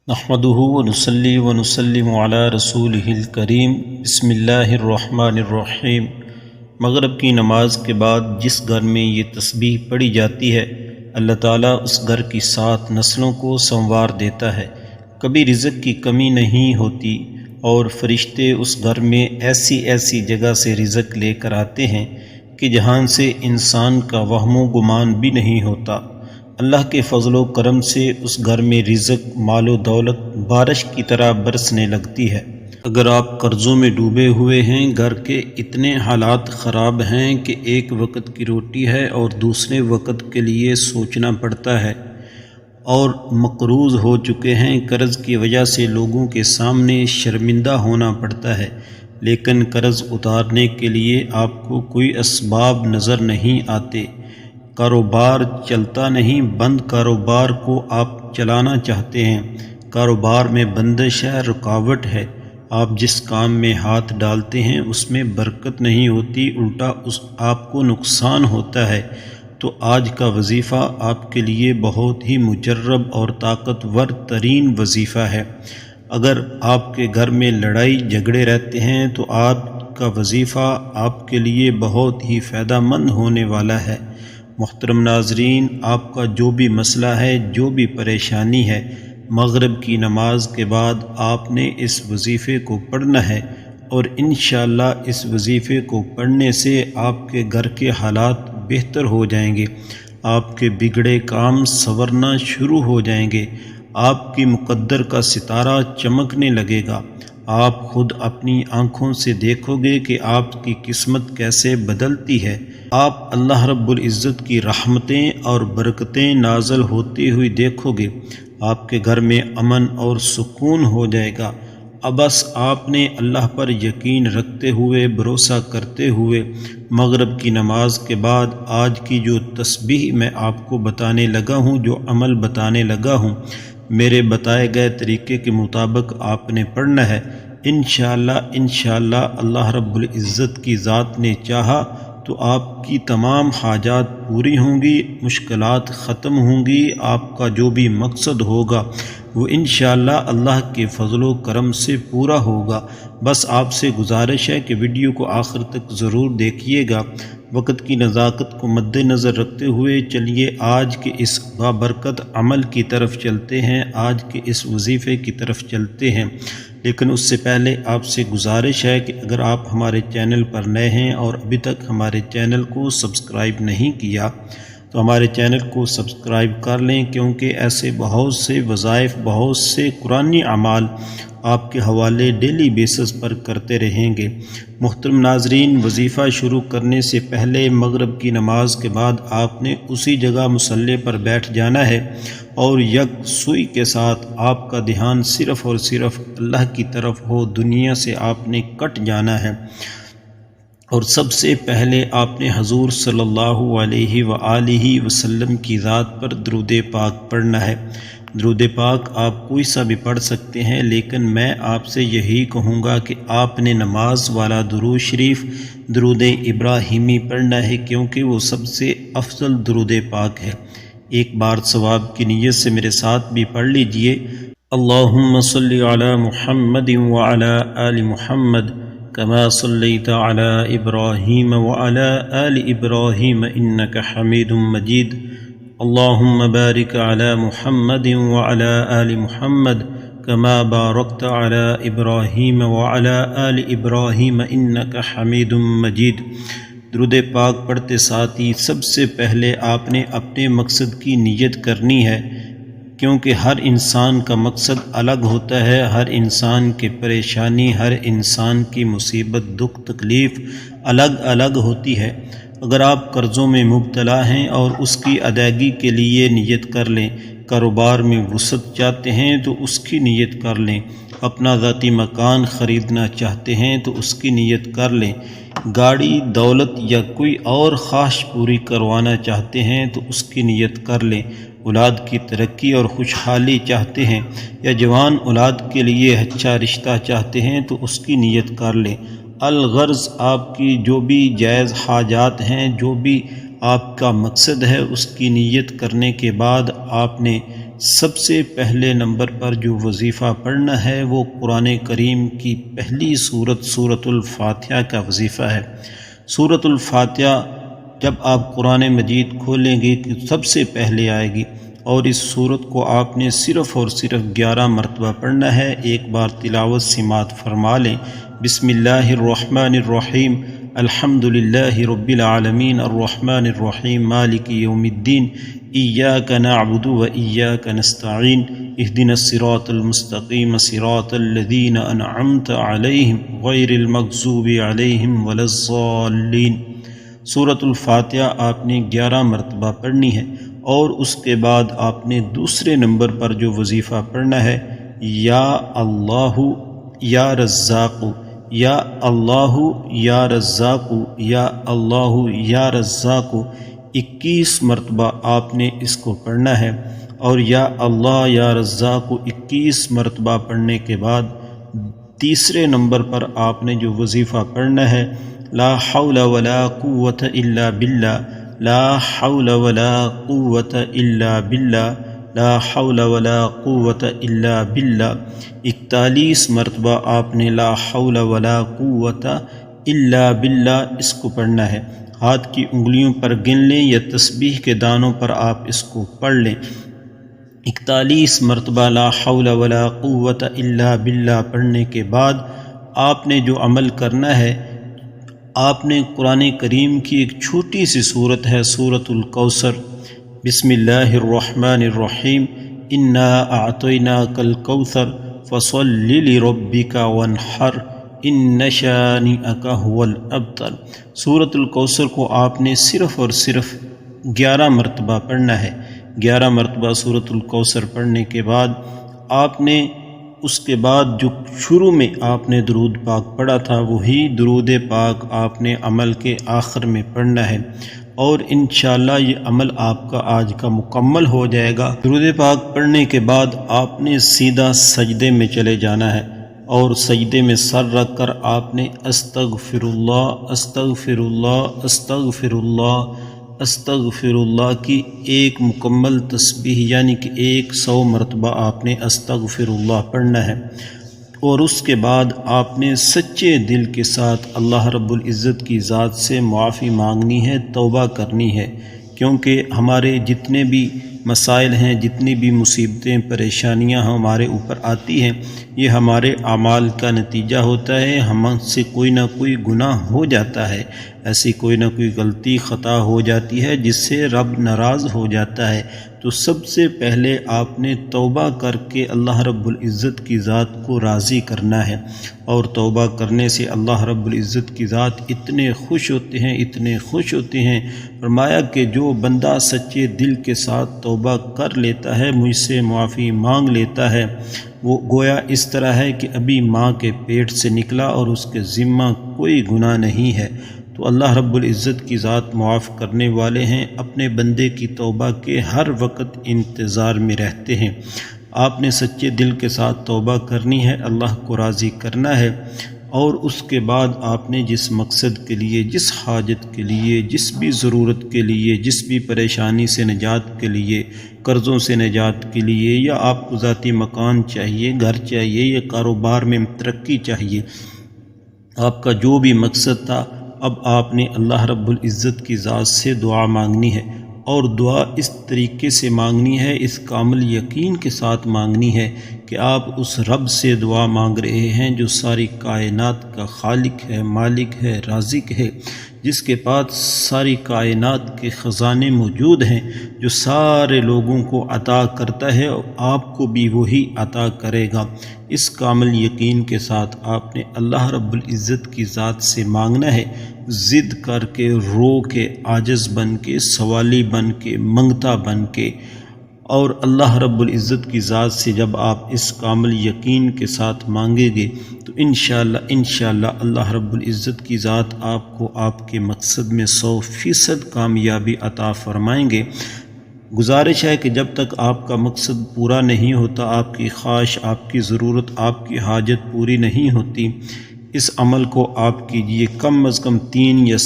نحمده ونصلي ونسلم على رسوله الکریم بسم اللہ الرحمن الرحیم۔ مغرب کی نماز کے بعد جس گھر میں یہ تسبیح پڑھی جاتی ہے اللہ تعالیٰ اس گھر کی 7 نسلوں کو سنوار دیتا ہے، کبھی رزق کی کمی نہیں ہوتی اور فرشتے اس گھر میں ایسی ایسی جگہ سے رزق لے کر آتے ہیں کہ جہاں سے انسان کا وہم و گمان بھی نہیں ہوتا۔ اللہ کے فضل و کرم سے اس گھر میں رزق، مال و دولت بارش کی طرح برسنے لگتی ہے۔ اگر آپ قرضوں میں ڈوبے ہوئے ہیں، گھر کے اتنے حالات خراب ہیں کہ ایک وقت کی روٹی ہے اور دوسرے وقت کے لیے سوچنا پڑتا ہے، اور مقروض ہو چکے ہیں، قرض کی وجہ سے لوگوں کے سامنے شرمندہ ہونا پڑتا ہے، لیکن قرض اتارنے کے لیے آپ کو کوئی اسباب نظر نہیں آتے، کاروبار چلتا نہیں، بند کاروبار کو آپ چلانا چاہتے ہیں، کاروبار میں بندش ہے، رکاوٹ ہے، آپ جس کام میں ہاتھ ڈالتے ہیں اس میں برکت نہیں ہوتی، الٹا آپ کو نقصان ہوتا ہے، تو آج کا وظیفہ آپ کے لیے بہت ہی مجرب اور طاقتور ترین وظیفہ ہے۔ اگر آپ کے گھر میں لڑائی جھگڑے رہتے ہیں تو آپ کا وظیفہ آپ کے لیے بہت ہی فائدہ مند ہونے والا ہے۔ محترم ناظرین، آپ کا جو بھی مسئلہ ہے، جو بھی پریشانی ہے، مغرب کی نماز کے بعد آپ نے اس وظیفے کو پڑھنا ہے، اور انشاءاللہ اس وظیفے کو پڑھنے سے آپ کے گھر کے حالات بہتر ہو جائیں گے، آپ کے بگڑے کام سنورنا شروع ہو جائیں گے، آپ کی مقدر کا ستارہ چمکنے لگے گا، آپ خود اپنی آنکھوں سے دیکھو گے کہ آپ کی قسمت کیسے بدلتی ہے، آپ اللہ رب العزت کی رحمتیں اور برکتیں نازل ہوتی ہوئی دیکھو گے، آپ کے گھر میں امن اور سکون ہو جائے گا۔ اب بس آپ نے اللہ پر یقین رکھتے ہوئے، بھروسہ کرتے ہوئے، مغرب کی نماز کے بعد آج کی جو تسبیح میں آپ کو بتانے لگا ہوں، جو عمل بتانے لگا ہوں، میرے بتائے گئے طریقے کے مطابق آپ نے پڑھنا ہے۔ انشاءاللہ اللہ رب العزت کی ذات نے چاہا تو آپ کی تمام حاجات پوری ہوں گی، مشکلات ختم ہوں گی، آپ کا جو بھی مقصد ہوگا وہ انشاءاللہ اللہ کے فضل و کرم سے پورا ہوگا۔ بس آپ سے گزارش ہے کہ ویڈیو کو آخر تک ضرور دیکھیے گا۔ وقت کی نزاکت کو مد نظر رکھتے ہوئے چلیے آج کے اس بابرکت عمل کی طرف چلتے ہیں، آج کے اس وظیفے کی طرف چلتے ہیں، لیکن اس سے پہلے آپ سے گزارش ہے کہ اگر آپ ہمارے چینل پر نئے ہیں اور ابھی تک ہمارے چینل کو سبسکرائب نہیں کیا تو ہمارے چینل کو سبسکرائب کر لیں، کیونکہ ایسے بہت سے وظائف، بہت سے قرآنی اعمال آپ کے حوالے ڈیلی بیسس پر کرتے رہیں گے۔ محترم ناظرین، وظیفہ شروع کرنے سے پہلے مغرب کی نماز کے بعد آپ نے اسی جگہ مصلی پر بیٹھ جانا ہے، اور یکسوئی کے ساتھ آپ کا دھیان صرف اور صرف اللہ کی طرف ہو، دنیا سے آپ نے کٹ جانا ہے، اور سب سے پہلے آپ نے حضور صلی اللہ علیہ وآلہ وسلم کی ذات پر درود پاک پڑھنا ہے۔ درود پاک آپ کوئی سا بھی پڑھ سکتے ہیں، لیکن میں آپ سے یہی کہوں گا کہ آپ نے نماز والا درود شریف درود ابراہیمی پڑھنا ہے، کیونکہ وہ سب سے افضل درود پاک ہے۔ ایک بار ثواب کی نیت سے میرے ساتھ بھی پڑھ لیجئے۔ اللہم صلی علی محمد وعلی آل محمد کما صلیت علی ابراہیم وعلی آل ابراہیم انک حمید مجید۔ اللہم بارک علی محمد وعلی آل محمد کما بارکت علی ابراہیم وعلی آل ابراہیم انک حمید مجید۔ درود پاک پڑھتے ساتھ ہی سب سے پہلے آپ نے اپنے مقصد کی نیت کرنی ہے، کیونکہ ہر انسان کا مقصد الگ ہوتا ہے، ہر انسان کی پریشانی، ہر انسان کی مصیبت، دکھ، تکلیف الگ الگ ہوتی ہے۔ اگر آپ قرضوں میں مبتلا ہیں اور اس کی ادائیگی کے لیے نیت کر لیں، کاروبار میں وسعت چاہتے ہیں تو اس کی نیت کر لیں، اپنا ذاتی مکان خریدنا چاہتے ہیں تو اس کی نیت کر لیں، گاڑی، دولت یا کوئی اور خواہش پوری کروانا چاہتے ہیں تو اس کی نیت کر لیں، اولاد کی ترقی اور خوشحالی چاہتے ہیں یا جوان اولاد کے لیے اچھا رشتہ چاہتے ہیں تو اس کی نیت کر لیں۔ الغرض آپ کی جو بھی جائز حاجات ہیں، جو بھی آپ کا مقصد ہے، اس کی نیت کرنے کے بعد آپ نے سب سے پہلے نمبر پر جو وظیفہ پڑھنا ہے وہ قرآن کریم کی پہلی سورۃ الفاتحہ کا وظیفہ ہے۔ سورۃ الفاتحہ جب آپ قرآن مجید کھولیں گے کہ سب سے پہلے آئے گی، اور اس سورت کو آپ نے صرف اور صرف 11 مرتبہ پڑھنا ہے۔ ایک بار تلاوت سماعت فرما لیں۔ بسم اللہ الرحمن الرحیم، الحمد للہ رب العالمین، الرحمن الرحیم، مالک یوم الدین، ایاک نعبد و ایاک نستعین، اہدنا الصراط المستقیم، صراط الذین انعمت علیہم غیر المغضوب علیہم ولا الضالین۔ سورۃ الفاتحہ آپ نے 11 مرتبہ پڑھنی ہے، اور اس کے بعد آپ نے دوسرے نمبر پر جو وظیفہ پڑھنا ہے، یا اللہ یا رزاق، یا اللہ یا رزاق، یا اللہ یا رزاق، 21 مرتبہ آپ نے اس کو پڑھنا ہے۔ اور یا اللہ یا رزاق 21 مرتبہ پڑھنے کے بعد تیسرے نمبر پر آپ نے جو وظیفہ پڑھنا ہے، لا حول ولا قوت الا باللہ، لا حول ولا قوت الا باللہ، لا حول ولا قوت الا باللہ، 41 مرتبہ آپ نے لا حول ولا قوت الا باللہ اس کو پڑھنا ہے۔ ہاتھ کی انگلیوں پر گن لیں یا تسبیح کے دانوں پر آپ اس کو پڑھ لیں۔ 41 مرتبہ لا حول ولا قوت الا باللہ پڑھنے کے بعد آپ نے جو عمل کرنا ہے، آپ نے قرآن کریم کی ایک چھوٹی سی صورت ہے سورۃ الکوثر، بسم اللہ الرحمن الرحیم، انا اعطیناک الکوثر فصل لربک وانحر ان شانئک هو الابتر۔ سورۃ الکوثر کو آپ نے صرف اور صرف 11 مرتبہ پڑھنا ہے۔ 11 مرتبہ سورۃ الکوثر پڑھنے کے بعد آپ نے اس کے بعد جو شروع میں آپ نے درود پاک پڑھا تھا، وہی درود پاک آپ نے عمل کے آخر میں پڑھنا ہے، اور انشاءاللہ یہ عمل آپ کا آج کا مکمل ہو جائے گا۔ درود پاک پڑھنے کے بعد آپ نے سیدھا سجدے میں چلے جانا ہے، اور سجدے میں سر رکھ کر آپ نے استغفر اللہ استغفر اللہ استغفر اللہ استغفر اللہ کی ایک مکمل تسبیح یعنی کہ 100 مرتبہ آپ نے استغفر اللہ پڑھنا ہے، اور اس کے بعد آپ نے سچے دل کے ساتھ اللہ رب العزت کی ذات سے معافی مانگنی ہے، توبہ کرنی ہے، کیونکہ ہمارے جتنے بھی مسائل ہیں، جتنی بھی مصیبتیں پریشانیاں ہمارے اوپر آتی ہیں، یہ ہمارے اعمال کا نتیجہ ہوتا ہے۔ ہم سے کوئی نہ کوئی گناہ ہو جاتا ہے، ایسی کوئی نہ کوئی غلطی خطا ہو جاتی ہے جس سے رب ناراض ہو جاتا ہے۔ تو سب سے پہلے آپ نے توبہ کر کے اللہ رب العزت کی ذات کو راضی کرنا ہے، اور توبہ کرنے سے اللہ رب العزت کی ذات اتنے خوش ہوتے ہیں، اتنے خوش ہوتے ہیں، فرمایا کہ جو بندہ سچے دل کے ساتھ توبہ کر لیتا ہے، مجھ سے معافی مانگ لیتا ہے، وہ گویا اس طرح ہے کہ ابھی ماں کے پیٹ سے نکلا اور اس کے ذمہ کوئی گناہ نہیں ہے۔ تو اللہ رب العزت کی ذات معاف کرنے والے ہیں، اپنے بندے کی توبہ کے ہر وقت انتظار میں رہتے ہیں۔ آپ نے سچے دل کے ساتھ توبہ کرنی ہے، اللہ کو راضی کرنا ہے، اور اس کے بعد آپ نے جس مقصد کے لیے، جس حاجت کے لیے، جس بھی ضرورت کے لیے، جس بھی پریشانی سے نجات کے لیے، قرضوں سے نجات کے لیے، یا آپ کو ذاتی مکان چاہیے، گھر چاہیے، یا کاروبار میں ترقی چاہیے، آپ کا جو بھی مقصد تھا، اب آپ نے اللہ رب العزت کی ذات سے دعا مانگنی ہے، اور دعا اس طریقے سے مانگنی ہے، اس کامل یقین کے ساتھ مانگنی ہے کہ آپ اس رب سے دعا مانگ رہے ہیں جو ساری کائنات کا خالق ہے، مالک ہے، رازق ہے، جس کے پاس ساری کائنات کے خزانے موجود ہیں، جو سارے لوگوں کو عطا کرتا ہے، اور آپ کو بھی وہی عطا کرے گا۔ اس کامل یقین کے ساتھ آپ نے اللہ رب العزت کی ذات سے مانگنا ہے، ضد کر کے، رو کے، عاجز بن کے، سوالی بن کے، منگتا بن کے، اور اللہ رب العزت کی ذات سے جب آپ اس کامل یقین کے ساتھ مانگیں گے تو انشاءاللہ اللہ رب العزت کی ذات آپ کو آپ کے مقصد میں 100% کامیابی عطا فرمائیں گے۔ گزارش ہے کہ جب تک آپ کا مقصد پورا نہیں ہوتا، آپ کی خواہش، آپ کی ضرورت، آپ کی حاجت پوری نہیں ہوتی، اس عمل کو آپ کیجئے، کم از کم 3 یا